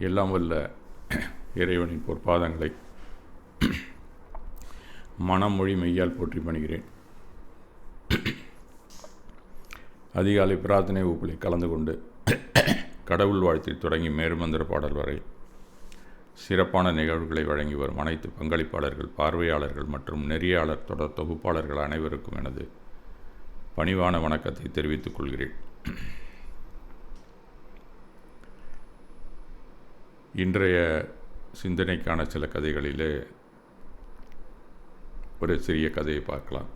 எல்லாம் வல்ல இறைவனின் பொற்பாதங்களை மனமொழி மெய்யால் போற்றி பணிகிறேன். அதிகாலை பிரார்த்தனை வகுப்பில் கலந்து கொண்டு கடவுள் வாழ்த்தில் தொடங்கி மேருமந்திர பாடல் வரை சிறப்பான நிகழ்வுகளை வழங்கி வரும் அனைத்து பங்களிப்பாளர்கள், பார்வையாளர்கள் மற்றும் நெறியாளர் தொடர் தொகுப்பாளர்கள் அனைவருக்கும் எனது பணிவான வணக்கத்தை தெரிவித்துக் கொள்கிறேன். இன்றைய சிந்தனைக்கான சில கதைகளிலே ஒரு சிறிய கதையை பார்க்கலாம்.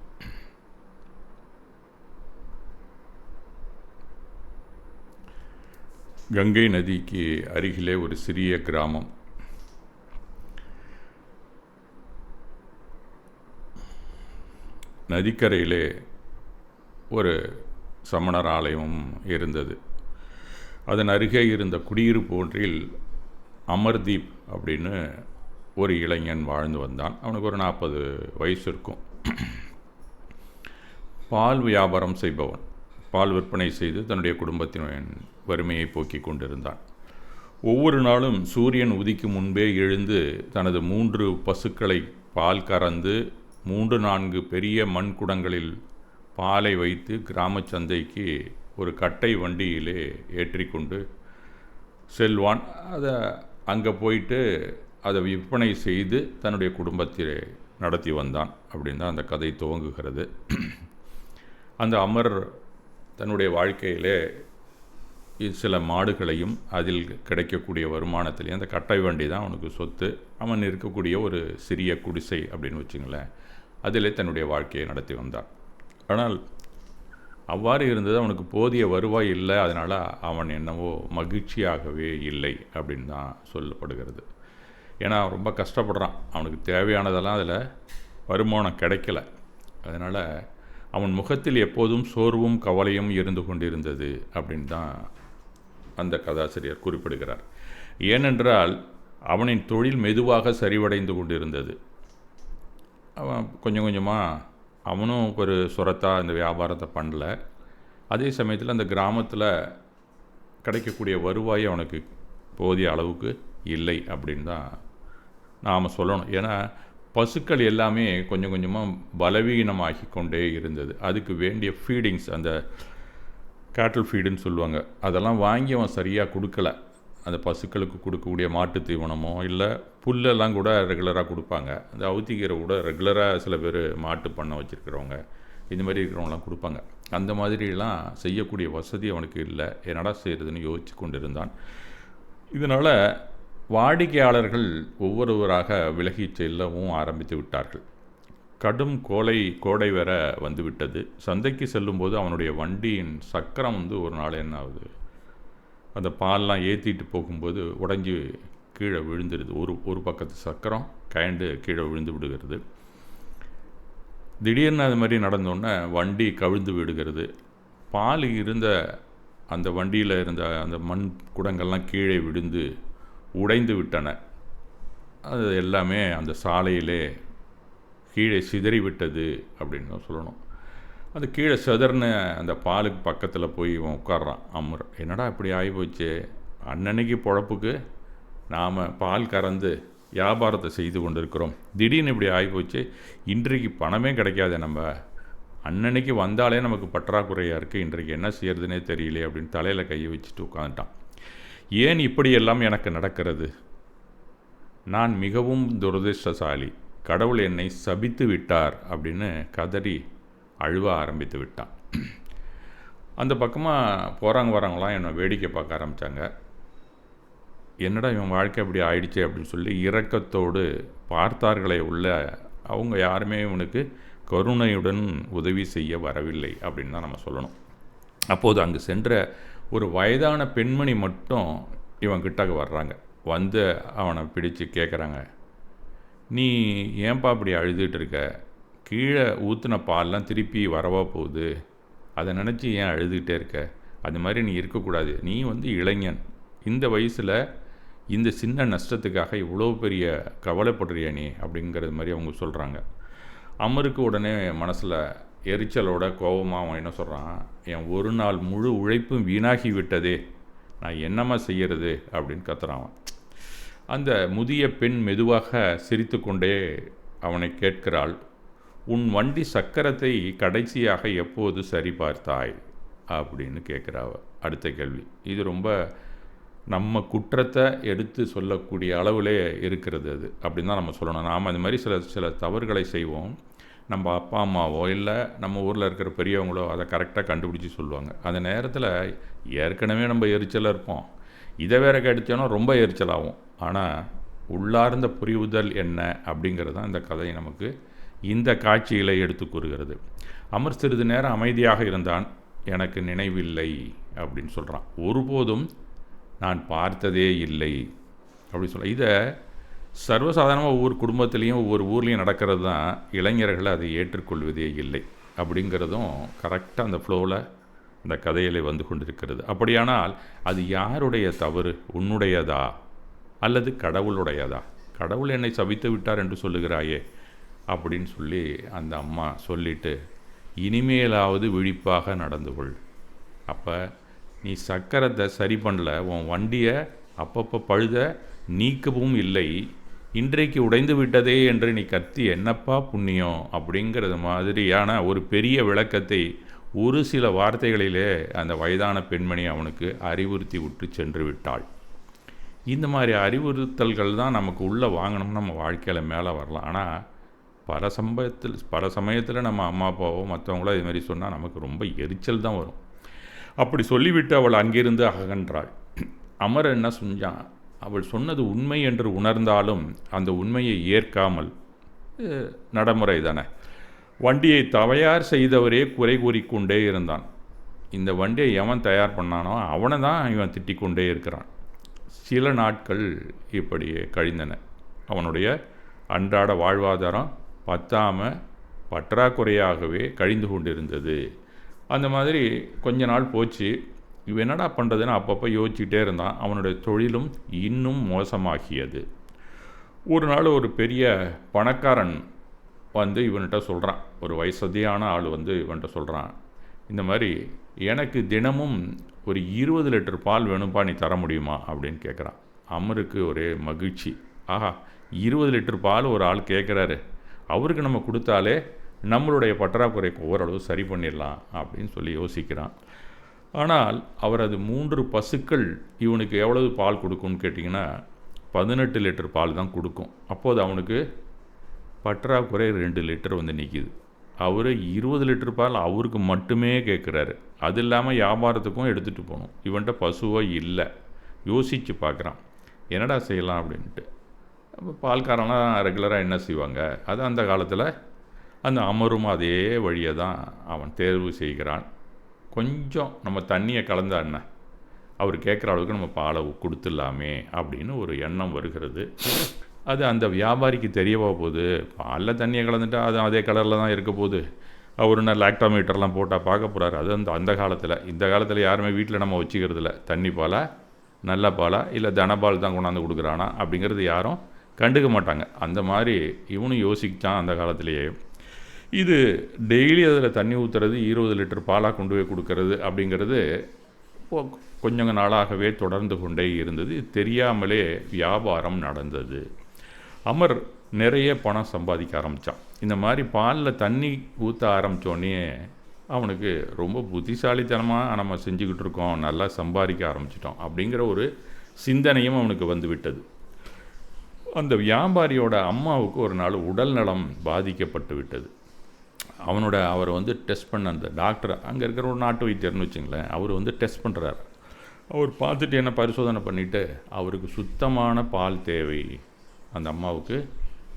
கங்கை நதிக்கு அருகிலே ஒரு சிறிய கிராமம். நதிக்கரையிலே ஒரு சமணர் ஆலயமும் இருந்தது. அதன் அருகே இருந்த குடியிருப்பு ஒன்றில் அமர்தீப் அப்படின்னு ஒரு இளைஞன் வாழ்ந்து வந்தான். அவனுக்கு ஒரு 40 வயசு இருக்கும். பால் வியாபாரம் செய்பவன். பால் விற்பனை செய்து தன்னுடைய குடும்பத்தின் வறுமையை போக்கிக் கொண்டிருந்தான். ஒவ்வொரு நாளும் சூரியன் உதிக்கும் முன்பே எழுந்து தனது 3 பசுக்களை பால் கறந்து 3-4 பெரிய மண் குடங்களில் பாலை வைத்து கிராம சந்தைக்கு ஒரு கட்டை வண்டியிலே ஏற்றிக்கொண்டு செல்வான். அதை அங்கே போயிட்டு அதை விற்பனை செய்து தன்னுடைய குடும்பத்தை நடத்தி வந்தான் அப்படின்னு தான் அந்த கதை துவங்குகிறது. அந்த அமர் தன்னுடைய வாழ்க்கையிலே சில மாடுகளையும் அதில் கிடைக்கக்கூடிய வருமானத்திலேயும் அந்த கட்டை வண்டி தான் அவனுக்கு சொத்து. அவன் இருக்கக்கூடிய ஒரு சிறிய குடிசை அப்படின்னு வச்சுங்களேன், அதிலே தன்னுடைய வாழ்க்கையை நடத்தி வந்தான். ஆனால் அவ்வாறு இருந்தது. அவனுக்கு போதிய வருவாய் இல்லை. அதனால் அவன் என்னவோ மகிழ்ச்சியாகவே இல்லை அப்படின்னு தான் சொல்லப்படுகிறது. ஏன்னா ரொம்ப கஷ்டப்படுறான். அவனுக்கு தேவையானதெல்லாம் அதில் வருமானம் கிடைக்கல. அதனால் அவன் முகத்தில் எப்போதும் சோர்வும் கவலையும் இருந்து கொண்டிருந்தது அப்படின்னு தான் அந்த கதாசிரியர் குறிப்பிடுகிறார். ஏனென்றால் அவனின் தொழில் மெதுவாக சரிவடைந்து கொண்டிருந்தது. அவன் கொஞ்சம் கொஞ்சமாக அவனும் ஒரு சுரத்தாக இந்த வியாபாரத்தை பண்ணல. அதே சமயத்தில் அந்த கிராமத்தில் கிடைக்கக்கூடிய வருவாய் அவனுக்கு போதிய அளவுக்கு இல்லை அப்படின்னு தான் நாம் சொல்லணும். ஏன்னா பசுக்கள் எல்லாமே கொஞ்சம் கொஞ்சமாக பலவீனமாகி கொண்டே இருந்தது. அதுக்கு வேண்டிய ஃபீடிங்ஸ், அந்த கேட்டில் ஃபீடுன்னு சொல்லுவாங்க, அதெல்லாம் வாங்கி அவன் சரியாக கொடுக்கல. அந்த பசுக்களுக்கு கொடுக்கக்கூடிய மாட்டு தீவனமோ இல்லை புல்லெல்லாம் கூட ரெகுலராக கொடுப்பாங்க. அந்த அவுத்திக்கீரை கூட ரெகுலராக சில பேர் மாட்டு பண்ணை வச்சுருக்கிறவங்க இந்த மாதிரி இருக்கிறவங்களாம் கொடுப்பாங்க. அந்த மாதிரிலாம் செய்யக்கூடிய வசதி அவனுக்கு இல்லை. என்னடா செய்கிறதுன்னு யோசித்து கொண்டிருந்தான். இதனால் வாடிக்கையாளர்கள் ஒவ்வொருவராக விலகி செல்லவும் ஆரம்பித்து விட்டார்கள். கடும் கோடை வேற வந்து விட்டது. சந்தைக்கு செல்லும்போது அவனுடைய வண்டியின் சக்கரம் ஒரு நாள் என்ன ஆகுது, அந்த பால்லாம் ஏற்றிட்டு போகும்போது உடஞ்சி கீழே விழுந்துடுது. ஒரு பக்கத்து சக்கரம் கயண்டு கீழே விழுந்து விடுகிறது. திடீர்னு அது மாதிரி நடந்தோடனே வண்டி கவிழ்ந்து விடுகிறது. பால் இருந்த அந்த வண்டியில் இருந்த அந்த மண் குடங்கள்லாம் கீழே விழுந்து உடைந்து விட்டன. அது எல்லாமே அந்த சாலையிலே கீழே சிதறிவிட்டது அப்படின்னு தான் சொல்லணும். அது கீழே சிதறின அந்த பாலுக்கு பக்கத்தில் போய் இவன் உட்கார்றான். அமர், என்னடா இப்படி ஆகிப்போச்சு, அன்னன்னைக்கு பொழப்புக்கு நாம் பால் கறந்து வியாபாரத்தை செய்து கொண்டு இருக்கிறோம், திடீர்னு இப்படி ஆகிப்போச்சு, இன்றைக்கு பணமே கிடைக்காது, நம்ம அன்னன்னைக்கு வந்தாலே நமக்கு பற்றாக்குறையாக இருக்குது, இன்றைக்கு என்ன செய்யறதுனே தெரியல அப்படின்னு தலையில் கையை வச்சுட்டு உட்காந்துட்டான். ஏன் இப்படியெல்லாம் எனக்கு நடக்கிறது, நான் மிகவும் துரதிர்ஷ்டசாலி, கடவுள் என்னை சபித்து விட்டார் அப்படின்னு கதறி அழுவ ஆரம்பித்து விட்டான். அந்த பக்கமாக போகிறாங்க வராங்களாம் என்னை வேடிக்கை பார்க்க ஆரம்பித்தாங்க. என்னடா இவன் வாழ்க்கை அப்படி ஆயிடுச்சு அப்படின்னு சொல்லி இரக்கத்தோடு பார்த்தார்களே உள்ள அவங்க யாருமே இவனுக்கு கருணையுடன் உதவி செய்ய வரவில்லை அப்படின்னு தான் நம்ம சொல்லணும். அப்போது அங்கு சென்ற ஒரு வயதான பெண்மணி மட்டும் இவன் கிட்டக்க வர்றாங்க. வந்து அவனை பிடிச்சு கேட்குறாங்க, நீ ஏன்பா இப்படி அழுதுகிட்டு இருக்க, கீழே ஊற்றின பால்லாம் திருப்பி வரவா போகுது, அதை நினச்சி ஏன் அழுதுகிட்டே இருக்க, அது மாதிரி நீ இருக்கக்கூடாது, நீ இளைஞன், இந்த வயசில் இந்த சின்ன நஷ்டத்துக்காக இவ்வளோ பெரிய கவலைப்படுறியா நீ அப்படிங்கிறது மாதிரி அவங்க சொல்கிறாங்க. அமருக்கு உடனே மனசில் எரிச்சலோட கோபமாக அவன் என்ன சொல்கிறான், என் ஒரு நாள் முழு உழைப்பும் வீணாகி விட்டதே, நான் என்னம்மா செய்கிறது அப்படின்னு கத்துறான். அந்த முதிய பெண் மெதுவாக சிரித்து கொண்டே அவனை கேட்கிறாள், உன் வண்டி சக்கரத்தை கடைசியாக எப்போது சரி பார்த்தாய் அப்படின்னு கேட்குறாவ. அடுத்த கேள்வி. இது ரொம்ப நம்ம குற்றத்தை எடுத்து சொல்லக்கூடிய அளவிலே இருக்கிறது. அது அப்படின்னு தான் நம்ம சொல்லணும். நாம் அந்த மாதிரி சில தவறுகளை செய்வோம். நம்ம அப்பா அம்மாவோ இல்லை நம்ம ஊரில் இருக்கிற பெரியவங்களோ அதை கரெக்டாக கண்டுபிடிச்சி சொல்லுவாங்க. அந்த நேரத்தில் ஏற்கனவே நம்ம எரிச்சலாக இருப்போம், இதை வேற கிடைச்சோன்னா ரொம்ப எரிச்சலாகும். ஆனால் உள்ளார்ந்த புரிவுதல் என்ன அப்படிங்கிறது தான் இந்த கதை நமக்கு இந்த காட்சிகளை எடுத்து கூறுகிறது. அமர் சிறிது நேரம் அமைதியாக இருந்தான். எனக்கு நினைவில்லை அப்படின்னு சொல்கிறான். ஒருபோதும் நான் பார்த்ததே இல்லை அப்படின்னு சொல்ல. இதை சர்வசாதாரணமாக ஒவ்வொரு குடும்பத்துலேயும் ஒவ்வொரு ஊர்லேயும் நடக்கிறது தான். இளைஞர்கள் அதை ஏற்றுக்கொள்வதே இல்லை அப்படிங்கிறதும் கரெக்டாக அந்த ஃப்ளோவில் இந்த கதையில் வந்து கொண்டிருக்கிறது. அப்படியானால் அது யாருடைய தவறு? உன்னுடையதா அல்லது கடவுளுடையதா? கடவுள் என்னை சபித்து விட்டார் என்று சொல்லுகிறாயே அப்படின்னு சொல்லி அந்த அம்மா சொல்லிட்டு, இனிமேலாவது விழிப்பாக நடந்து கொள். அப்போ நீ சக்கரத்தை சரி பண்ணல, உன் வண்டியை அப்பப்போ பழுத நீக்கவும் இல்லை, இன்றைக்கு உடைந்து விட்டதே என்று நீ கத்தி என்னப்பா புண்ணியம் அப்படிங்கிறது மாதிரியான ஒரு பெரிய விளக்கத்தை ஒரு சில வார்த்தைகளிலே அந்த வயதான பெண்மணி அவனுக்கு அறிவுறுத்தி விட்டு சென்று விட்டாள். இந்த மாதிரி அறிவுறுத்தல்கள் தான் நமக்கு உள்ளே வாங்கணும்னு நம்ம வாழ்க்கையில் மேலே வரலாம். ஆனால் பல சமயத்தில் நம்ம அம்மா அப்பாவோ மற்றவங்களோ இது மாதிரி சொன்னால் நமக்கு ரொம்ப எரிச்சல் தான் வரும். அப்படி சொல்லிவிட்டு அவள் அங்கிருந்து அகன்றாள். அமர் என்ன செஞ்சான், அவள் சொன்னது உண்மை என்று உணர்ந்தாலும் அந்த உண்மையை ஏற்காமல், நடைமுறை தானே, வண்டியை தயார் செய்தவரே குறை கூறிக்கொண்டே இருந்தான். இந்த வண்டியை எவன் தயார் பண்ணானோ அவனை தான் இவன் திட்டிக்கொண்டே இருக்கிறான். சில நாட்கள் இப்படியே கழிந்தன. அவனுடைய அன்றாட வாழ்வாதாரம் பத்தாமல் பற்றாக்குறையாகவே கழிந்து கொண்டிருந்தது. அந்த மாதிரி கொஞ்ச நாள் போச்சு. இவன் என்னடா பண்ணுறதுன்னு அப்பப்போ யோசிச்சுக்கிட்டே இருந்தான். அவனுடைய தொழிலும் இன்னும் மோசமாகியது. ஒரு நாள் ஒரு பெரிய பணக்காரன் வந்து இவன்கிட்ட சொல்கிறான், ஒரு வயசதியான ஆள் வந்து இவன்கிட்ட சொல்கிறான், இந்த மாதிரி எனக்கு தினமும் ஒரு 20 லிட்டர் பால் வேணும்ப்பா, நீ தர முடியுமா அப்படின்னு கேட்குறான். அமருக்கு ஒரே மகிழ்ச்சி. ஆஹா, 20 லிட்டர் பால் ஒரு ஆள் கேட்குறாரு, அவருக்கு நம்ம கொடுத்தாலே நம்மளுடைய பற்றாக்குறைக்கு ஓரளவு சரி பண்ணிடலாம் அப்படின்னு சொல்லி யோசிக்கிறான். ஆனால் அவர் அது 3 பசுக்கள் இவனுக்கு எவ்வளவு பால் கொடுக்கும்னு கேட்டிங்கன்னா 18 லிட்டர் பால் தான் கொடுக்கும். அப்போது அவனுக்கு பற்றாக்குறை 2 லிட்டர் வந்து நிற்கிது. அவர் 20 லிட்டர் பால் அவருக்கு மட்டுமே கேட்குறாரு. அது இல்லாமல் வியாபாரத்துக்கும் எடுத்துகிட்டு போகணும். இவன்கிட்ட பசுவோ இல்லை. யோசித்து பார்க்குறான், என்னடா செய்யலாம் அப்படின்ட்டு. அப்போ பால்காரன்லாம் ரெகுலராக என்ன செய்வாங்க, அது அந்த காலத்தில் அந்த அமரும் அதே வழியை தான் அவன் தேர்வு செய்கிறான். கொஞ்சம் நம்ம தண்ணியை கலந்தா என்ன, அவர் கேட்குற அளவுக்கு நம்ம பாலை கொடுத்துடலாமே அப்படின்னு ஒரு எண்ணம் வருகிறது. அது அந்த வியாபாரிக்கு தெரியவா போகுது, பாலில் தண்ணியை கலந்துட்டால் அது அதே கலரில் தான் இருக்க போகுது, அவர் என்ன லாக்டோமீட்டர்லாம் போட்டால் பார்க்க போகிறாரு. அது அந்த காலத்தில். இந்த காலத்தில் யாருமே வீட்டில் நம்ம வச்சுக்கிறதில்ல. தண்ணி பாலா நல்ல பாலா இல்லை தனபால் தான் கொண்டாந்து கொடுக்குறானா அப்படிங்கிறது யாரும் கண்டுக்க மாட்டாங்க. அந்த மாதிரி இவனும் யோசிச்சான் அந்த காலத்திலேயே. இது டெய்லி அதில் தண்ணி ஊற்றுறது, 20 லிட்டர் பாலாக கொண்டு போய் கொடுக்கறது அப்படிங்கிறது கொஞ்சம் நாளாகவே தொடர்ந்து கொண்டே இருந்தது. தெரியாமலே வியாபாரம் நடந்தது. அமர் நிறைய பணம் சம்பாதிக்க ஆரம்பித்தான். இந்த மாதிரி பாலில் தண்ணி ஊற்ற ஆரம்பித்தோடனே அவனுக்கு ரொம்ப புத்திசாலித்தனமாக நம்ம செஞ்சுக்கிட்டு இருக்கோம், நல்லா சம்பாதிக்க ஆரம்பிச்சிட்டோம் அப்படிங்கிற ஒரு சிந்தனையும் அவனுக்கு வந்து விட்டது. அந்த வியாபாரியோட அம்மாவுக்கு ஒரு நாள் உடல் நலம் பாதிக்கப்பட்டு விட்டது. அவர் வந்து டெஸ்ட் பண்ண அந்த டாக்டர், அங்கே இருக்கிற ஒரு நாட்டு வைத்தியர்னு வச்சுங்களேன், அவர் வந்து டெஸ்ட் பண்ணுறாரு. அவர் பார்த்துட்டு என்ன பரிசோதனை பண்ணிவிட்டு, அவருக்கு சுத்தமான பால் தேவை, அந்த அம்மாவுக்கு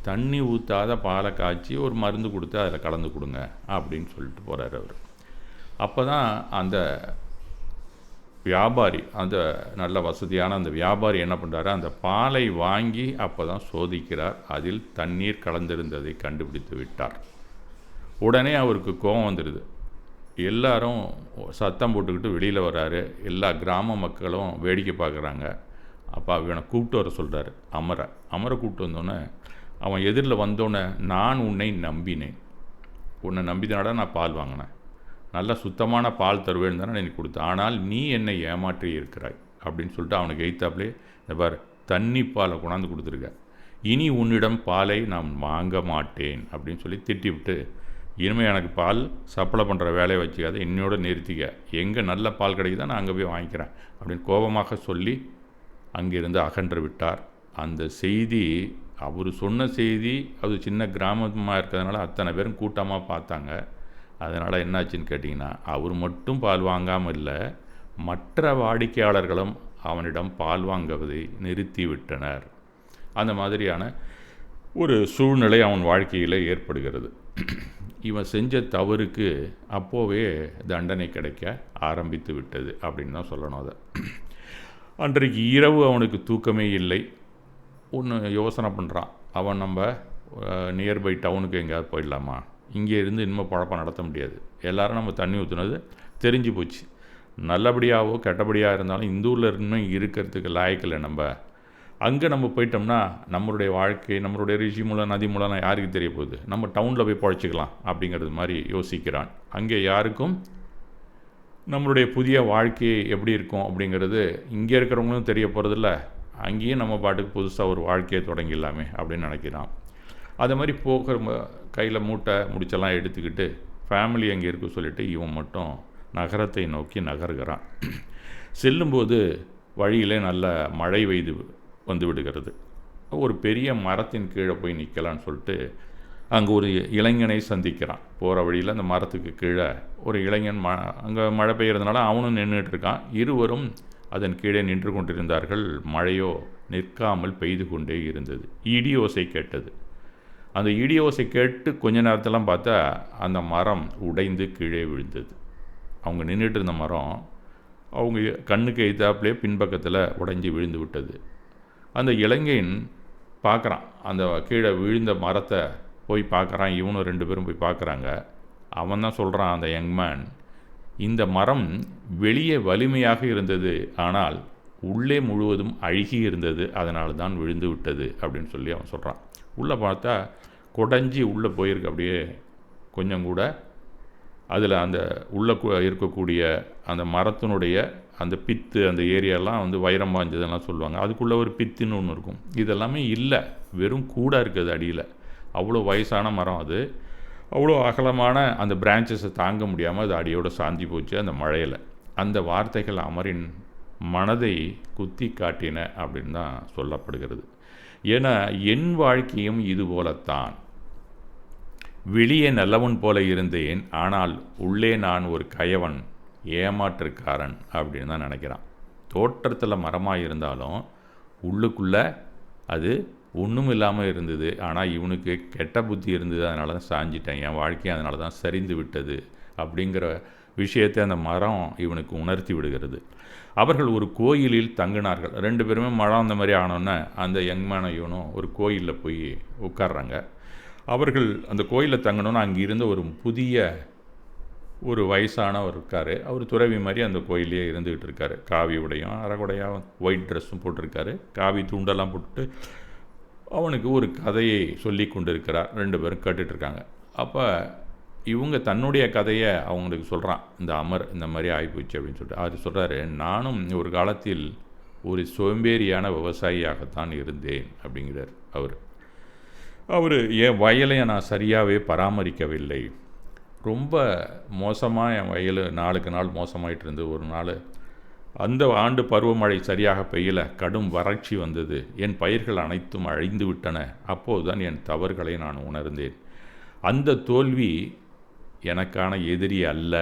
தண்ணி ஊற்றாத பாலை காய்ச்சி ஒரு மருந்து கொடுத்து அதில் கலந்து கொடுங்க அப்படின்னு சொல்லிட்டு போகிறார் அவர். அப்போ தான் அந்த வியாபாரி, அந்த நல்ல வசதியான அந்த வியாபாரி என்ன பண்ணுறாரு, அந்த பாலை வாங்கி அப்போ தான் சோதிக்கிறார். அதில் தண்ணீர் கலந்திருந்ததை கண்டுபிடித்து விட்டார். உடனே அவருக்கு கோபம் வந்துடுது. எல்லாரும் சத்தம் போட்டுக்கிட்டு வெளியில் வர்றாரு. எல்லா கிராம மக்களும் வேடிக்கை பார்க்குறாங்க. அப்போ அவனை கூப்பிட்டு வர சொல்கிறாரு. அமரை கூப்பிட்டு வந்தோடனே அவன் எதிரில் வந்தோடனே, நான் உன்னை நம்பினேன், உன்னை நம்பினாடா நான் பால் வாங்கினேன், நல்ல சுத்தமான பால் தருவேன்னு தானே எனக்கு கொடுத்தேன், ஆனால் நீ என்னை ஏமாற்றி இருக்கிறாய் அப்படின்னு சொல்லிட்டு அவனுக்கு எய்த்தாப்லே இந்த பார் தண்ணி பாலை கொண்டாந்து கொடுத்துருக்க, இனி உன்னிடம் பாலை நான் வாங்க மாட்டேன் அப்படின்னு சொல்லி திட்டி விட்டு, இனிமேல் எனக்கு பால் சப்ளை பண்ணுற வேலையை வச்சுக்காத, என்னோட நிறுத்திக்க, எங்கே நல்ல பால் கிடைக்குதோ நான் அங்கே போய் வாங்கிக்கிறேன் அப்படின்னு கோபமாக சொல்லி அங்கிருந்து அகன்று விட்டார். அந்த செய்தி, அவர் சொன்ன செய்தி, அது சின்ன கிராமமாக இருக்கிறதுனால அத்தனை பேரும் கூட்டமாக பார்த்தாங்க. அதனால் என்னாச்சுன்னு கேட்டிங்கன்னா, அவர் மட்டும் பால் வாங்காமல் இல்லை, மற்ற வாடிக்கையாளர்களும் அவனிடம் பால் வாங்குவதை நிறுத்திவிட்டனர். அந்த மாதிரியான ஒரு சூழ்நிலை அவன் வாழ்க்கையில் ஏற்படுகிறது. இவன் செஞ்ச தவறுக்கு அப்போவே தண்டனை கிடைக்க ஆரம்பித்து விட்டது அப்படின்னு தான் சொல்லணும். அதை அன்றைக்கு இரவு அவனுக்கு தூக்கமே இல்லை. ஒன்று யோசனை பண்ணுறான், அவன் நம்ம நியர்பை டவுனுக்கு எங்கேயாவது போயிடலாமா, இங்கே இருந்து இனிமேல் பழக்கம் நடத்த முடியாது, எல்லோரும் நம்ம தண்ணி ஊற்றுனது தெரிஞ்சு போச்சு, நல்லபடியாகவோ கெட்டபடியாக இருந்தாலும் இந்த ஊரில் இன்னும் இருக்கிறதுக்கு லாயக்கில்லை, நம்ம அங்கே நம்ம போயிட்டோம்னா நம்மளுடைய வாழ்க்கை, நம்மளுடைய ரிஷி மூலம் நதி மூலம் யாருக்கு தெரிய போகுது, நம்ம டவுனில் போய் பழச்சிக்கலாம் அப்படிங்கிறது மாதிரி யோசிக்கிறான். அங்கே யாருக்கும் நம்மளுடைய புதிய வாழ்க்கை எப்படி இருக்கும் அப்படிங்கிறது இங்கே இருக்கிறவங்களும் தெரிய போகிறதில்ல, அங்கேயும் நம்ம பாட்டுக்கு புதுசாக ஒரு வாழ்க்கையை தொடங்கிடலாமே அப்படின்னு நினைக்கிறான். அது மாதிரி போகிற கையில் மூட்டை முடிச்செல்லாம் எடுத்துக்கிட்டு ஃபேமிலி அங்கே இருக்க சொல்லிவிட்டு இவன் மட்டும் நகரத்தை நோக்கி நகர்கிறான். செல்லும்போது வழியிலே நல்ல மழை பெய்து வந்து விடுகிறது. ஒரு பெரிய மரத்தின் கீழே போய் நிற்கலான்னு சொல்லிட்டு அங்கே ஒரு இளைஞனை சந்திக்கிறான். போகிற வழியில் அந்த மரத்துக்கு கீழே ஒரு இளைஞன் அங்கே மழை பெய்கிறதுனால அவனும் நின்றுட்டுருக்கான். இருவரும் அதன் கீழே நின்று கொண்டிருந்தார்கள். மழையோ நிற்காமல் பெய்து கொண்டே இருந்தது. இடியோசை கேட்டது. அந்த இடியோசை கேட்டு கொஞ்ச நேரத்தெல்லாம் பார்த்தா அந்த மரம் உடைந்து கீழே விழுந்தது. அவங்க நின்றுட்டு இருந்த மரம் அவங்க கண்ணுக்கு எய்தாப்புலே பின்பக்கத்தில் உடைஞ்சி விழுந்து விட்டது. அந்த இளைஞன் பார்க்குறான், அந்த கீழே விழுந்த மரத்தை போய் பார்க்குறான். இவனும் 2 பேரும் போய் பார்க்குறாங்க. அவன் தான் சொல்கிறான், அந்த யங்மேன், இந்த மரம் வெளியே வலிமையாக இருந்தது, ஆனால் உள்ளே முழுவதும் அழுகி இருந்தது, அதனால தான் விழுந்து விட்டது அப்படின்னு சொல்லி அவன் சொல்கிறான். உள்ளே பார்த்தா குடஞ்சி உள்ளே போயிருக்கு. அப்படியே கொஞ்சம் கூட அதில் அந்த உள்ளே இருக்கக்கூடிய அந்த மரத்தினுடைய அந்த பித்து, அந்த ஏரியாலாம் வந்து வைரம் பாஞ்சதெல்லாம் சொல்லுவாங்க. அதுக்குள்ளே ஒரு பித்துன்னு ஒன்று இருக்கும். இதெல்லாமே இல்லை, வெறும் கூடாக இருக்குது அடியில். அவ்வளோ வயசான மரம் அது. அவ்வளோ அகலமான அந்த பிரான்ச்சஸை தாங்க முடியாமல் அது அடியோடு சாஞ்சி போச்சு அந்த மழையில். அந்த வார்த்தைகள் அமரின் மனதை குத்தி காட்டின அப்படின்னு தான் சொல்லப்படுகிறது. ஏன்னா என் வாழ்க்கையும் இது போலத்தான். வெளியே நல்லவன் போல இருந்தேன், ஆனால் உள்ளே நான் ஒரு கயவன், ஏமாற்றுக்காரன் அப்படின்னு தான் நினைக்கிறான். தோற்றத்தில் மரமாக இருந்தாலும் உள்ளுக்குள்ளே அது ஒன்றும் இல்லாமல் இருந்தது. ஆனால் இவனுக்கு கெட்ட புத்தி இருந்தது, அதனால தான் சாஞ்சிட்டேன், என் வாழ்க்கை அதனால தான் சரிந்து விட்டது அப்படிங்கிற விஷயத்தை அந்த மரம் இவனுக்கு உணர்த்தி விடுகிறது. அவர்கள் ஒரு கோயிலில் தங்கினார்கள். 2 பேருமே மழை அந்த மாதிரி ஆனோன்னே அந்த யங்மேன இவனும் ஒரு கோயிலில் போய் உட்கார்றாங்க. அவர்கள் அந்த கோயிலில் தங்கணுன்னு அங்கே இருந்த ஒரு புதிய ஒரு வயசானவர் இருக்கார். அவர் துறவி மாதிரி அந்த கோயிலே இருந்துக்கிட்டு இருக்கார். காவி உடையும் அரைகுடையாக ஒயிட் ட்ரெஸ்ஸும் போட்டிருக்காரு. காவி தூண்டெல்லாம் போட்டு அவனுக்கு ஒரு கதையை சொல்லி கொண்டு இருக்கிறார். 2 பேரும் கேட்டுட்ருக்காங்க. அப்போ இவங்க தன்னுடைய கதையை அவங்களுக்கு சொல்கிறான். இந்த அமர் இந்த மாதிரி ஆகிப்போச்சு அப்படின்னு சொல்லிட்டு அவர் சொல்கிறாரு, நானும் ஒரு காலத்தில் ஒரு சோம்பேறியான விவசாயியாகத்தான் இருந்தேன் அப்படிங்கிறார். அவர் என் வயலை நான் சரியாகவே பராமரிக்கவில்லை. ரொம்ப மோசமாக என் வயல் நாளுக்கு நாள் மோசமாயிட்டு இருந்து, ஒரு நாள் அந்த ஆண்டு பருவமழை சரியாக பெய்யலை, கடும் வறட்சி வந்தது, என் பயிர்கள் அனைத்தும் அழிந்து விட்டன. அப்போது தான் என் தவறுகளை நான் உணர்ந்தேன். அந்த தோல்வி எனக்கான எதிரி அல்ல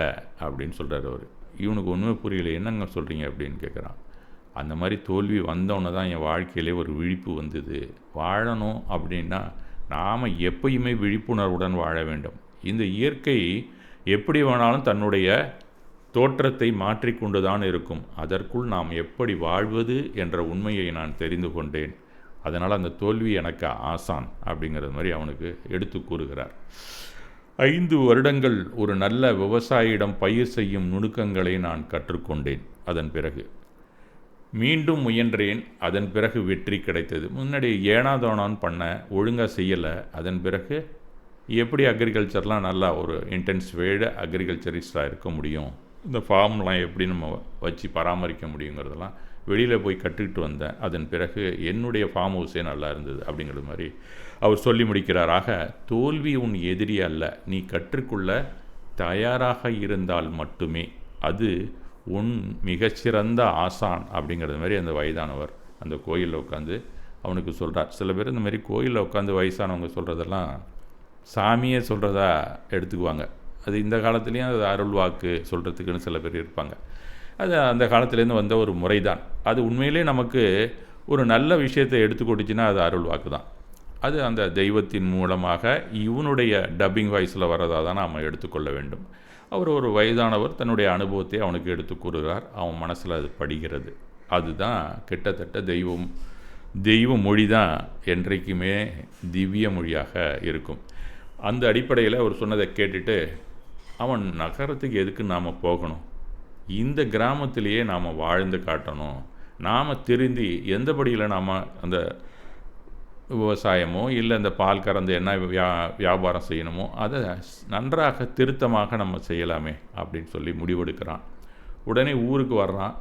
அப்படின்னு சொல்கிறார் அவர். இவனுக்கு ஒன்றுமே புரியல, என்னங்க சொல்கிறீங்க அப்படின்னு கேட்குறான். அந்த மாதிரி தோல்வி வந்தோன்னே தான் என் வாழ்க்கையிலே ஒரு விழிப்பு வந்தது. வாழணும் அப்படின்னா நாம் எப்பயுமே விழிப்புணர்வுடன் வாழ வேண்டும். இந்த இயற்கை எப்படி வேணாலும் தன்னுடைய தோற்றத்தை மாற்றிக்கொண்டு தான் இருக்கும். அதற்குள் நாம் எப்படி வாழ்வது என்ற உண்மையை நான் தெரிந்து கொண்டேன். அதனால் அந்த தோல்வி எனக்கு ஆசான் அப்படிங்கிறது மாதிரி அவனுக்கு எடுத்து கூறுகிறார். 5 வருடங்கள் ஒரு நல்ல விவசாயியிடம் பயிர் செய்யும் நுணுக்கங்களை நான் கற்றுக்கொண்டேன். அதன் பிறகு மீண்டும் முயன்றேன். அதன் பிறகு வெற்றி கிடைத்தது. முன்னாடி ஏனாதோனான்னு பண்ண, ஒழுங்காக செய்யலை. அதன் பிறகு எப்படி அக்ரிகல்ச்சர்லாம் நல்லா ஒரு இன்டென்சிஃபைடு அக்ரிகல்ச்சரிஸ்டாக இருக்க முடியும், இந்த ஃபார்ம்லாம் எப்படி நம்ம வச்சு பராமரிக்க முடியுங்கிறதெல்லாம் வெளியில் போய் கற்றுக்கிட்டு வந்தேன். அதன் பிறகு என்னுடைய ஃபார்ம் ஹவுஸே நல்லா இருந்தது அப்படிங்கிறது மாதிரி அவர் சொல்லி முடிக்கிறார். ஆக தோல்வி உன் எதிரி அல்ல, நீ கற்றுக்கொள்ள தயாராக இருந்தால் மட்டுமே அது உன் மிகச்சிறந்த ஆசான் அப்படிங்கிறது மாதிரி அந்த வயதானவர் அந்த கோயிலில் உட்காந்து அவனுக்கு சொல்கிறார். சில பேர் இந்த மாதிரி கோயிலில் உட்காந்து வயசானவங்க சொல்கிறதெல்லாம் சாமியே சொல்கிறதா எடுத்துக்குவாங்க. அது இந்த காலத்துலேயும் அது அருள் வாக்கு சொல்கிறதுக்குன்னு சில பேர் இருப்பாங்க. அது அந்த காலத்துலேருந்து வந்த ஒரு முறை தான். அது உண்மையிலே நமக்கு ஒரு நல்ல விஷயத்தை எடுத்து கொடுத்துன்னா அது அருள் வாக்கு தான். அது அந்த தெய்வத்தின் மூலமாக இவனுடைய டப்பிங் வாய்ஸில் வரதாக தான் நாம் எடுத்துக்கொள்ள வேண்டும். அவர் ஒரு வயதானவர் தன்னுடைய அனுபவத்தை அவனுக்கு எடுத்து கூறுகிறார். அவன் மனசில் அது படுகிறது. அதுதான் கிட்டத்தட்ட தெய்வ மொழி தான் என்றைக்குமே திவ்ய மொழியாக இருக்கும். அந்த அடிப்படையில் அவர் சொன்னதை கேட்டுட்டு, அவன் நகரத்துக்கு எதுக்கு நாம் போகணும், இந்த கிராமத்திலேயே நாம் வாழ்ந்து காட்டணும், நாம் திருந்தி எந்தபடியில் நாம் அந்த விவசாயமோ இல்லை இந்த பால் கறந்து என்ன வியாபாரம் செய்யணுமோ அதை நன்றாக திருத்தமாக நம்ம செய்யலாமே அப்படின்னு சொல்லி முடிவெடுக்கிறான். உடனே ஊருக்கு வர்றான்.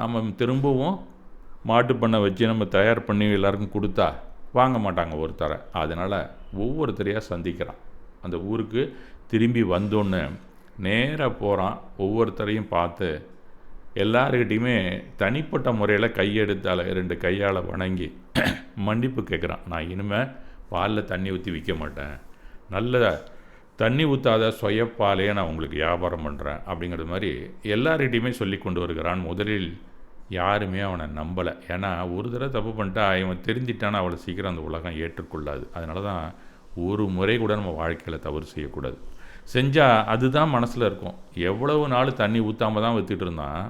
நம்ம திரும்பவும் மாட்டு பண்ணை வச்சு நம்ம தயார் பண்ணி எல்லாருக்கும் கொடுத்தா வாங்க மாட்டாங்க ஒருத்தரை. அதனால் ஒவ்வொருத்தரையாக சந்திக்கிறான். அந்த ஊருக்கு திரும்பி வந்தோன்னு நேராக போகிறான். ஒவ்வொருத்தரையும் பார்த்து எல்லாருக்கிட்டையுமே தனிப்பட்ட முறையில் கையெடுத்தால் 2 கையால் வணங்கி மன்னிப்பு கேட்குறான். நான் இனிமேல் பாலில் தண்ணி ஊற்றி விற்க மாட்டேன், நல்ல தண்ணி ஊற்றாத சுயப்பாலையே நான் உங்களுக்கு வியாபாரம் பண்ணுறேன் அப்படிங்கிறது மாதிரி எல்லார்கிட்டையுமே சொல்லி கொண்டு வருகிறான். முதலில் யாருமே அவனை நம்பலை. ஏன்னா ஒரு தடவை தப்பு பண்ணிட்டா இவன் தெரிஞ்சிட்டான்னு அவ்வளோ சீக்கிரம் அந்த உலகம் ஏற்றுக்கொள்ளாது. அதனால தான் ஒரு முறை கூட நம்ம வாழ்க்கையில் தவறு செய்யக்கூடாது. செஞ்சால் அதுதான் மனசில் இருக்கும். எவ்வளவு நாள் தண்ணி ஊற்றாமல் தான் விற்றுட்டு இருந்தான்,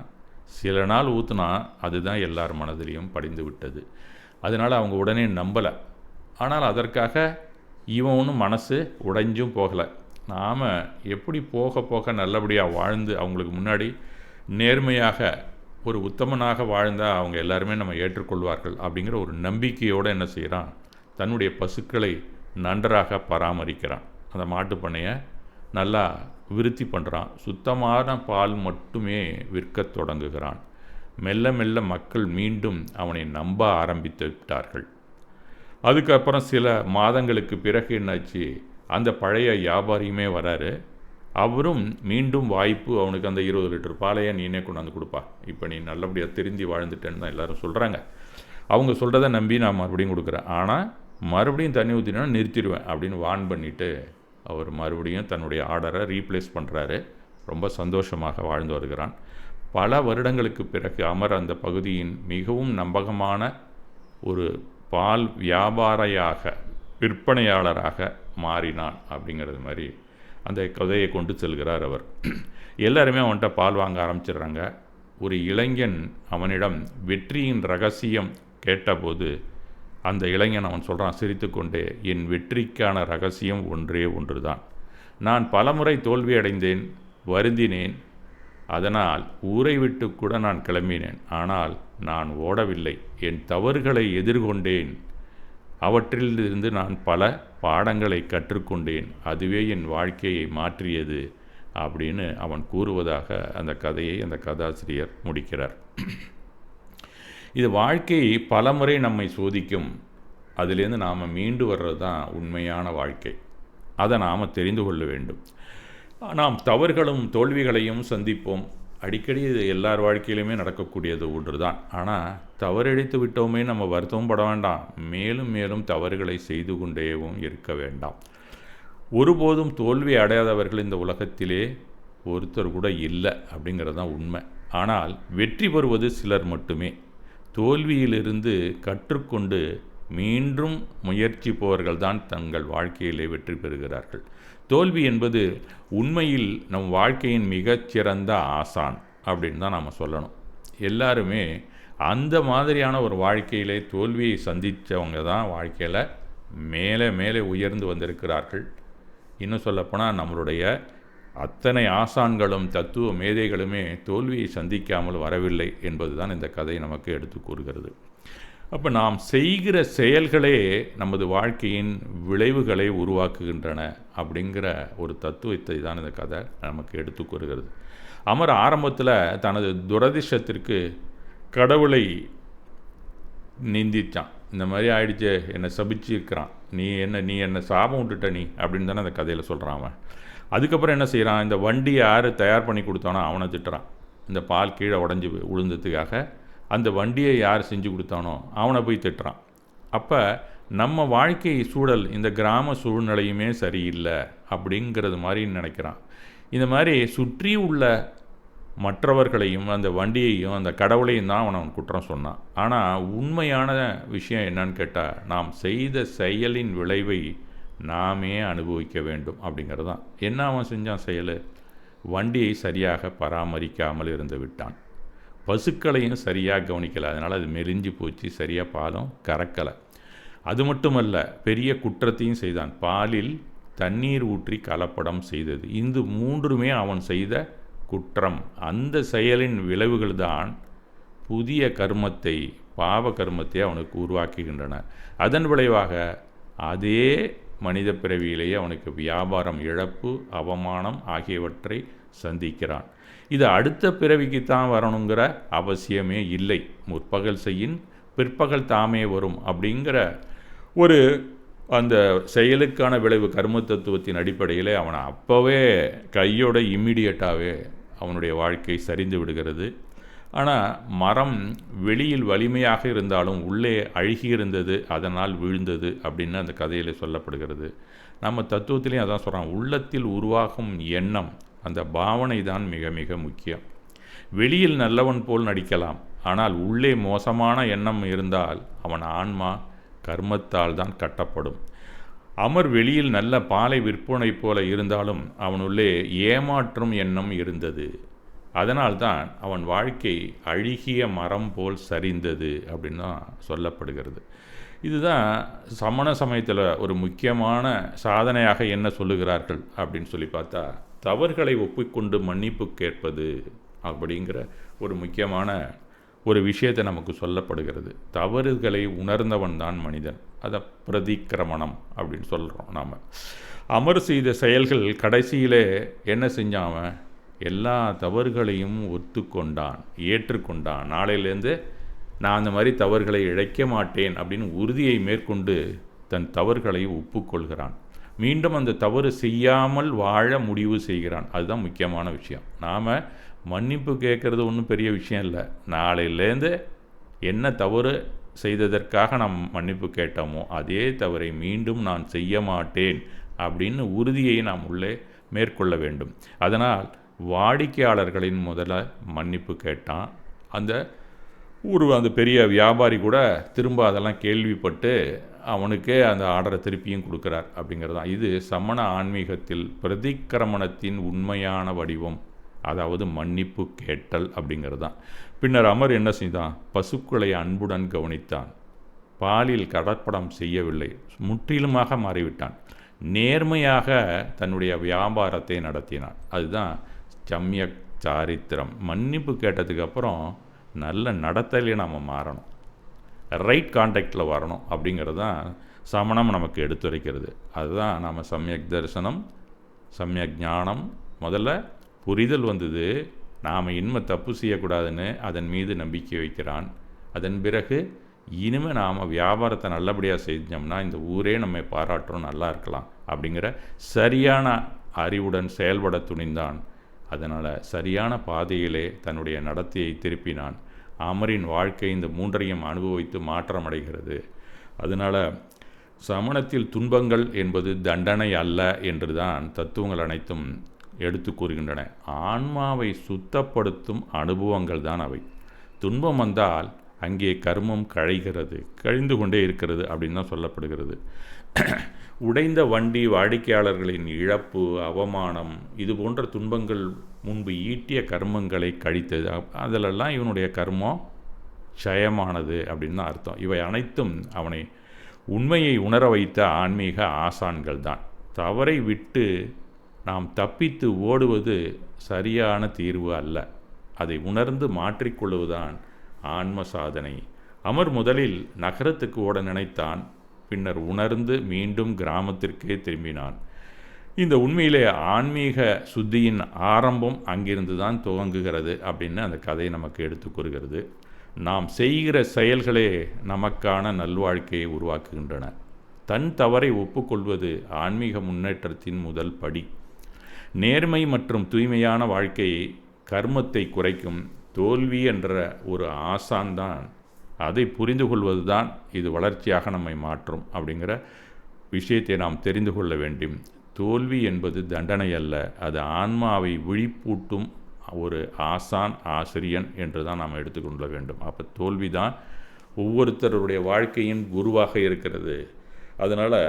சில நாள் ஊற்றுனா அதுதான் எல்லார் மனதிலையும் படிந்து விட்டது. அதனால் அவங்க உடனே நம்பலை. ஆனால் அதற்காக இவன் ஒன்றும் மனசு உடைஞ்சும் போகலை. நாம் எப்படி போக போக நல்லபடியாக வாழ்ந்து அவங்களுக்கு முன்னாடி நேர்மையாக ஒரு உத்தமனாக வாழ்ந்தால் அவங்க எல்லாருமே நம்ம ஏற்றுக்கொள்வார்கள் அப்படிங்கிற ஒரு நம்பிக்கையோடு என்ன செய்கிறான், தன்னுடைய பசுக்களை நன்றாக பராமரிக்கிறான். அந்த மாட்டுப்பண்ணையை நல்லா விருத்தி பண்ணுறான். சுத்தமான பால் மட்டுமே விற்கத் தொடங்குகிறான். மெல்ல மெல்ல மக்கள் மீண்டும் அவனை நம்ப ஆரம்பித்து விட்டார்கள். அதுக்கப்புறம் சில மாதங்களுக்கு பிறகு என்னாச்சு, அந்த பழைய வியாபாரியுமே வராரு. அவரும் மீண்டும் வாய்ப்பு, அவனுக்கு அந்த 20 லிட்டர் பாலையை நீனே கொண்டாந்து கொடுப்பா, இப்போ நீ நல்லபடியாக திருந்தி வாழ்ந்துட்டேன்னு தான் எல்லோரும் சொல்கிறாங்க. அவங்க சொல்கிறத நம்பி நான் மறுபடியும் கொடுக்குறேன், ஆனால் மறுபடியும் தண்ணி ஊற்றினா நிறுத்திடுவேன் அப்படின்னு வார்ன் பண்ணிவிட்டு அவர் மறுபடியும் தன்னுடைய ஆர்டரை ரீப்ளேஸ் பண்ணுறாரு. ரொம்ப சந்தோஷமாக வாழ்ந்து வருகிறான். பல வருடங்களுக்கு பிறகு அமர் அந்த பகுதியின் மிகவும் நம்பகமான ஒரு பால் வியாபாரியாக விற்பனையாளராக மாறினான் அப்படிங்கிறது மாதிரி அந்த கதையை கொண்டு செல்கிறார் அவர். எல்லாருமே அவன்கிட்ட பால் வாங்க ஆரம்பிச்சிடுறாங்க. ஒரு இளைஞன் அவனிடம் வெற்றியின் ரகசியம் கேட்டபோது அந்த இளைஞன் அவன் சொல்கிறான் சிரித்து கொண்டே, என் வெற்றிக்கான ரகசியம் ஒன்றே ஒன்று தான். நான் பலமுறை தோல்வி அடைந்தேன், வருந்தினேன், அதனால் ஊரை விட்டு கூட நான் கிளம்பினேன். ஆனால் நான் ஓடவில்லை, என் தவறுகளை எதிர்கொண்டேன், அவற்றிலிருந்து நான் பல பாடங்களை கற்றுக்கொண்டேன், அதுவே என் வாழ்க்கையை மாற்றியது அப்படின்னு அவன் கூறுவதாக அந்த கதையை அந்த கதாசிரியர் முடிக்கிறார். இது வாழ்க்கையை பலமுறை நம்மை சோதிக்கும், அதிலேருந்து நாம் மீண்டு வர்றது தான் உண்மையான வாழ்க்கை. அதை நாம் தெரிந்து கொள்ள வேண்டும். நாம் தவறுகளும் தோல்விகளையும் சந்திப்போம். அடிக்கடி இது எல்லார் வாழ்க்கையிலுமே நடக்கக்கூடியது ஒன்று தான். ஆனால் தவறழித்து விட்டோமே நம்ம வருத்தமும் பட வேண்டாம், மேலும் மேலும் தவறுகளை செய்து கொண்டேவும் இருக்க வேண்டாம். ஒருபோதும் தோல்வி அடையாதவர்கள் இந்த உலகத்திலே ஒருத்தர் கூட இல்லை அப்படிங்கிறது தான் உண்மை. ஆனால் வெற்றி பெறுவது சிலர் மட்டுமே. தோல்வியிலிருந்து கற்றுக்கொண்டு மீண்டும் முயற்சிப்பவர்கள் தான் தங்கள் வாழ்க்கையிலே வெற்றி பெறுகிறார்கள். தோல்வி என்பது உண்மையில் நம் வாழ்க்கையின் மிகச்சிறந்த ஆசான் அப்படின்னு தான் நாம் சொல்லணும். எல்லாருமே அந்த மாதிரியான ஒரு வாழ்க்கையிலே தோல்வியை சந்தித்தவங்க தான் வாழ்க்கையில் மேலே மேலே உயர்ந்து வந்திருக்கிறார்கள். இன்னும் சொல்லப்போனால் நம்மளுடைய அத்தனை ஆசான்களும் தத்துவ மேதைகளுமே தோல்வியை சந்திக்காமல் வரவில்லை என்பது தான் இந்த கதை நமக்கு எடுத்து கூறுகிறது. அப்போ நாம் செய்கிற செயல்களே நமது வாழ்க்கையின் விளைவுகளை உருவாக்குகின்றன அப்படிங்கிற ஒரு தத்துவத்தை தான் இந்த கதை நமக்கு எடுத்து கூறுகிறது. அமர் ஆரம்பத்தில் தனது துரதிர்ஷ்டத்திற்கு கடவுளை நிந்திச்சான். இந்த மாதிரி ஆயிடுச்சு, என்னை சபிச்சிருக்கிறான், நீ என்னை சாபம் விட்டுட்ட நீ அப்படின்னு தானே அந்த கதையில் சொல்கிறான் அவன். அதுக்கப்புறம் என்ன செய்கிறான், இந்த வண்டியை யார் தயார் பண்ணி கொடுத்தானோ அவனை திட்டுறான். இந்த பால் கீழே உடஞ்சி விழுந்ததுக்காக அந்த வண்டியை யார் செஞ்சு கொடுத்தானோ அவனை போய் திட்டுறான். அப்போ நம்ம வாழ்க்கை சூழல், இந்த கிராம சூழ்நிலையுமே சரியில்லை அப்படிங்கிறது மாதிரி நினைக்கிறான். இந்த மாதிரி சுற்றி உள்ள மற்றவர்களையும் அந்த வண்டியையும் அந்த கடவுளையும் தான் அவன் குற்றம் சொன்னான். ஆனால் உண்மையான விஷயம் என்னன்னு கேட்டால், நாம் செய்த செயலின் விளைவை நாமே அனுபவிக்க வேண்டும் அப்படிங்கிறது தான். என்ன அவன் செஞ்சான் செயல்? வண்டியை சரியாக பராமரிக்காமல் இருந்து விட்டான். பசுக்களையும் சரியாக கவனிக்கலை, அதனால் அது மெலிஞ்சு போச்சு, சரியாக பாலும் கறக்கலை. அது மட்டுமல்ல, பெரிய குற்றத்தையும் செய்தான். பாலில் தண்ணீர் ஊற்றி கலப்படம் செய்தது. இந்த மூன்றுமே அவன் செய்த குற்றம். அந்த செயலின் விளைவுகள் தான் புதிய கர்மத்தை, பாவ கர்மத்தை அவனுக்கு உருவாக்குகின்றன. அதன் விளைவாக அதே மனித பிறவியிலேயே அவனுக்கு வியாபாரம் இழப்பு, அவமானம் ஆகியவற்றை சந்திக்கிறான். இது அடுத்த பிறவிக்குத்தான் வரணுங்கிற அவசியமே இல்லை. முற்பகல் செய்யின் பிற்பகல் தாமே வரும் அப்படிங்கிற ஒரு அந்த செயலுக்கான விளைவு கர்ம தத்துவத்தின் அடிப்படையில் அவனை அப்போவே கையோட இம்மிடியட்டாகவே அவனுடைய வாழ்க்கை சரிந்து விடுகிறது. ஆனால் மரம் வெளியில் வலிமையாக இருந்தாலும் உள்ளே அழுகியிருந்தது, அதனால் விழுந்தது அப்படின்னு அந்த கதையில் சொல்லப்படுகிறது. நம்ம தத்துவத்திலையும் அதான் சொல்கிறான், உள்ளத்தில் உருவாகும் எண்ணம், அந்த பாவனை தான் மிக மிக முக்கியம். வெளியில் நல்லவன் போல் நடிக்கலாம், ஆனால் உள்ளே மோசமான எண்ணம் இருந்தால் அவன் ஆன்மா கர்மத்தால் தான் கட்டப்படும். அமர் வெளியில் நல்ல பாலை விற்பனை போல இருந்தாலும் அவனுள்ளே ஏமாற்றும் எண்ணம் இருந்தது. அதனால்தான் அவன் வாழ்க்கை அழுகிய மரம் போல் சரிந்தது அப்படின்னு தான் சொல்லப்படுகிறது. இதுதான் சமண சமயத்தில் ஒரு முக்கியமான சாதனையாக என்ன சொல்லுகிறார்கள் அப்படின்னு சொல்லி பார்த்தா, தவறுகளை ஒப்புக்கொண்டு மன்னிப்பு கேட்பது அப்படிங்கிற ஒரு முக்கியமான ஒரு விஷயத்தை நமக்கு சொல்லப்படுகிறது. தவறுகளை உணர்ந்தவன் தான் மனிதன். அதை பிரதிக்கிரமணம் அப்படின்னு சொல்கிறோம் நாம். அமர் செய்த செயல்கள் கடைசியிலே என்ன செஞ்சான்? அவன் எல்லா தவறுகளையும் ஒத்துக்கொண்டான், ஏற்றுக்கொண்டான். நாளையிலேருந்து நான் அந்த மாதிரி தவறுகளை இழைக்க மாட்டேன் அப்படின்னு உறுதியை மேற்கொண்டு தன் தவறுகளை ஒப்புக்கொள்கிறான். மீண்டும் அந்த தவறு செய்யாமல் வாழ முடிவு செய்கிறான். அதுதான் முக்கியமான விஷயம். நாம் மன்னிப்பு கேட்குறது ஒன்றும் பெரிய விஷயம் இல்லை. நாளையிலேருந்து என்ன தவறு செய்ததற்காக நாம் மன்னிப்பு கேட்டோமோ அதே தவறை மீண்டும் நான் செய்ய மாட்டேன் அப்படின்னு உறுதியை நாம் உள்ளே மேற்கொள்ள வேண்டும். அதனால் வாடிக்கையாளர்களின் முதல்ல மன்னிப்பு கேட்டான். அந்த பெரிய வியாபாரி கூட திரும்ப அதெல்லாம் கேள்விப்பட்டு அவனுக்கே அந்த ஆர்டரை திருப்பியும் கொடுக்குறார் அப்படிங்கிறது தான். இது சமண ஆன்மீகத்தில் பிரதிக்கிரமணத்தின் உண்மையான வடிவம், அதாவது மன்னிப்பு கேட்டல் அப்படிங்கிறது தான். பின்னர் அமர் என்ன செய்தான்? பசுக்களை அன்புடன் கவனித்தான். பாலில் கடற்படம் செய்யவில்லை, முற்றிலுமாக மாறிவிட்டான். நேர்மையாக தன்னுடைய வியாபாரத்தை நடத்தினான். அதுதான் சம்யக் சாரித்திரம். மன்னிப்பு கேட்டதுக்கு அப்புறம் நல்ல நடத்தையிலே நாம் மாறணும், ரைட் கான்டாக்டில் வரணும் அப்படிங்கிறது தான் சமணம் நமக்கு எடுத்துரைக்கிறது. அதுதான் நாம் சம்யக் தரிசனம், சம்யக் ஞானம். முதல்ல புரிதல் வந்தது, நாம் இனிமேல் தப்பு செய்யக்கூடாதுன்னு அதன் மீது நம்பிக்கை வைக்கிறான். அதன் பிறகு இனிமேல் நாம் வியாபாரத்தை நல்லபடியாக செஞ்சோம்னா இந்த ஊரே நம்மை பாராட்டுறோம், நல்லா இருக்கலாம் அப்படிங்கிற சரியான அறிவுடன் செயல்பட துணிந்தான். அதனால் சரியான பாதையிலே தன்னுடைய நடத்தையை திருப்பினான். அமரின் வாழ்க்கை இந்த மூன்றையும் அனுபவித்து மாற்றமடைகிறது. அதனால் சமணத்தில் துன்பங்கள் என்பது தண்டனை அல்ல என்று தான் தத்துவங்கள் அனைத்தும் எடுத்து கூறுகின்றன. ஆன்மாவை சுத்தப்படுத்தும் அனுபவங்கள் தான் அவை. துன்பம் வந்தால் அங்கே கர்மம் கழிந்து கொண்டே இருக்கிறது அப்படின்னு தான் சொல்லப்படுகிறது. உடைந்த வண்டி, வாடிக்கையாளர்களின் இழப்பு, அவமானம், இது போன்ற துன்பங்கள் முன்பு ஈட்டிய கர்மங்களை கழித்தது. அதிலெல்லாம் இவனுடைய கர்மம் க்ஷயமானது அப்படின்னு தான் அர்த்தம். இவை அனைத்தும் அவனை உண்மையை உணர வைத்த ஆன்மீக ஆசான்கள் தான். தவறை விட்டு நாம் தப்பித்து ஓடுவது சரியான தீர்வு அல்ல. அதை உணர்ந்து மாற்றிக்கொள்வதுதான் ஆன்ம சாதனை. அமர் முதலில் நகரத்துக்கு ஓட நினைத்தான். பின்னர் உணர்ந்து மீண்டும் கிராமத்திற்கே திரும்பினான். இந்த உண்மையிலே ஆன்மீக சுத்தியின் ஆரம்பம் அங்கிருந்து தான் துவங்குகிறது அப்படின்னு அந்த கதை நமக்கு எடுத்து கூறுகிறது. நாம் செய்கிற செயல்களே நமக்கான நல்வாழ்க்கையை உருவாக்குகின்றன. தன் தவறை ஒப்புக்கொள்வது ஆன்மீக முன்னேற்றத்தின் முதல் படி. நேர்மை மற்றும் தூய்மையான வாழ்க்கையை கர்மத்தை குறைக்கும். தோல்வி என்ற ஒரு ஆசான்தான், அதை புரிந்து கொள்வது தான் இது வளர்ச்சியாக நம்மை மாற்றும் அப்படிங்கிற விஷயத்தை நாம் தெரிந்து கொள்ள வேண்டும். தோல்வி என்பது தண்டனை அல்ல, அது ஆன்மாவை விழிப்பூட்டும் ஒரு ஆசான், ஆசிரியன் என்று தான் நாம் எடுத்துக்கொள்ள வேண்டும். அப்போ தோல்வி தான் ஒவ்வொருத்தருடைய வாழ்க்கையின் குருவாக இருக்கிறது. அதனால்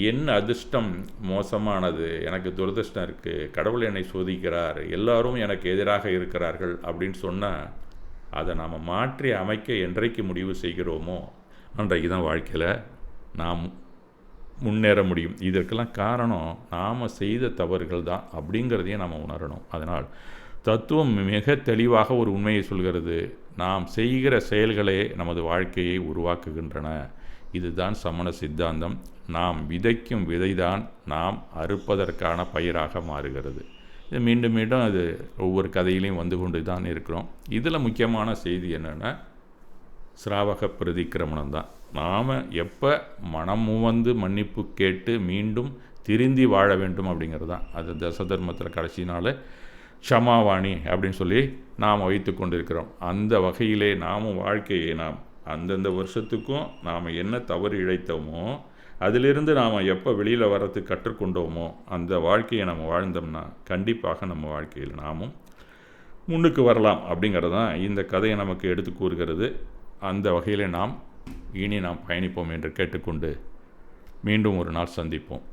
என் அதிர்ஷ்டம் மோசமானது, எனக்கு துரதிர்ஷ்டம் இருக்குது, கடவுள் என்னை சோதிக்கிறார், எல்லாரும் எனக்கு எதிராக இருக்கிறார்கள் அப்படின்னு சொன்னால் அதை நாம் மாற்றி அமைக்க என்றைக்கு முடிவு செய்கிறோமோ அன்றைக்கு தான் வாழ்க்கையில் நாம் முன்னேற முடியும். இதற்கெல்லாம் காரணம் நாம் செய்த தவறுகள் தான் அப்படிங்கிறதையும் நாம் உணரணும். அதனால் தத்துவம் மிக தெளிவாக ஒரு உண்மையை சொல்கிறது. நாம் செய்கிற செயல்களே நமது வாழ்க்கையை உருவாக்குகின்றன. இதுதான் சமண சித்தாந்தம். நாம் விதைக்கும் விதைதான் நாம் அறுப்பதற்கான பயிராக மாறுகிறது. இது மீண்டும் மீண்டும் அது ஒவ்வொரு கதையிலையும் வந்து கொண்டு தான் இருக்கிறோம். இதில் முக்கியமான செய்தி என்னென்னா சிராவக பிரதிக்கிரமணம் தான். நாம் எப்போ மனம் வந்து மன்னிப்பு கேட்டு மீண்டும் திருந்தி வாழ வேண்டும் அப்படிங்கிறது தான். அது தசதர்மத்தில் கடைசி நாள் க்ஷமாவாணி அப்படின்னு சொல்லி நாம் வைத்து கொண்டிருக்கிறோம். அந்த வகையிலே நாமும் வாழ்க்கையை நாம் அந்தந்த வருஷத்துக்கும் நாம் என்ன தவறு இழைத்தோமோ அதிலிருந்து நாம் எப்போ வெளியில் வர்றதுக்கு கற்றுக்கொண்டோமோ அந்த வாழ்க்கையை நம்ம வாழ்ந்தோம்னா கண்டிப்பாக நம்ம வாழ்க்கையில் நாமும் முன்னுக்கு வரலாம் அப்படிங்கிறது தான் இந்த கதையை நமக்கு எடுத்து கூறுகிறது. அந்த வகையில் நாம் இனி நாம் பயணிப்போம் என்று கேட்டுக்கொண்டு மீண்டும் ஒரு நாள் சந்திப்போம்.